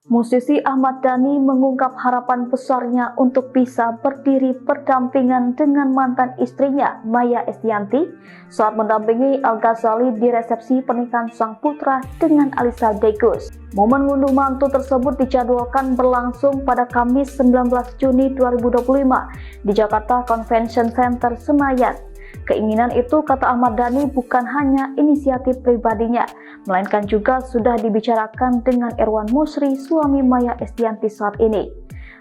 Musisi Ahmad Dhani mengungkap harapan besarnya untuk bisa berdiri berdampingan dengan mantan istrinya Maya Estianty saat mendampingi Al Ghazali di resepsi pernikahan sang putra dengan Alisa Degus. Momen ngunduh mantu tersebut dijadwalkan berlangsung pada Kamis 19 Juni 2025 di Jakarta Convention Center Senayan. Keinginan itu, kata Ahmad Dhani, bukan hanya inisiatif pribadinya, melainkan juga sudah dibicarakan dengan Irwan Musri, suami Maya Estianty saat ini.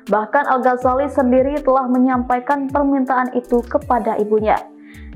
Bahkan Al Ghazali sendiri telah menyampaikan permintaan itu kepada ibunya.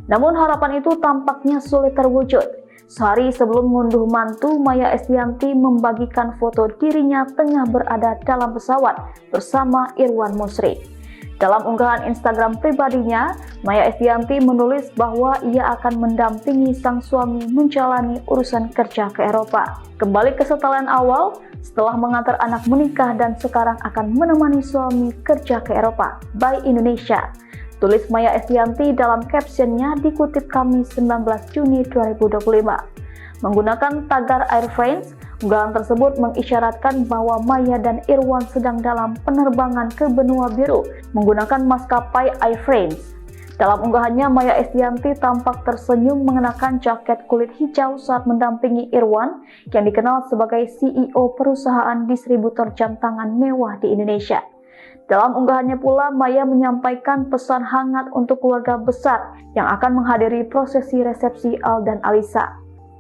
Namun harapan itu tampaknya sulit terwujud. Sehari sebelum ngunduh mantu, Maya Estianty membagikan foto dirinya tengah berada dalam pesawat bersama Irwan Musri. Dalam unggahan Instagram pribadinya, Maya Estianty menulis bahwa ia akan mendampingi sang suami menjalani urusan kerja ke Eropa. Kembali ke setelan awal, setelah mengantar anak menikah dan sekarang akan menemani suami kerja ke Eropa. Bye Indonesia, tulis Maya Estianty dalam captionnya dikutip Kamis 19 Juni 2025. Menggunakan tagar Air France, unggahan tersebut mengisyaratkan bahwa Maya dan Irwan sedang dalam penerbangan ke benua biru menggunakan maskapai Air France. Dalam unggahannya, Maya Estianty tampak tersenyum mengenakan jaket kulit hijau saat mendampingi Irwan yang dikenal sebagai CEO perusahaan distributor jam tangan mewah di Indonesia. Dalam unggahannya pula, Maya menyampaikan pesan hangat untuk keluarga besar yang akan menghadiri prosesi resepsi Al dan Alisa.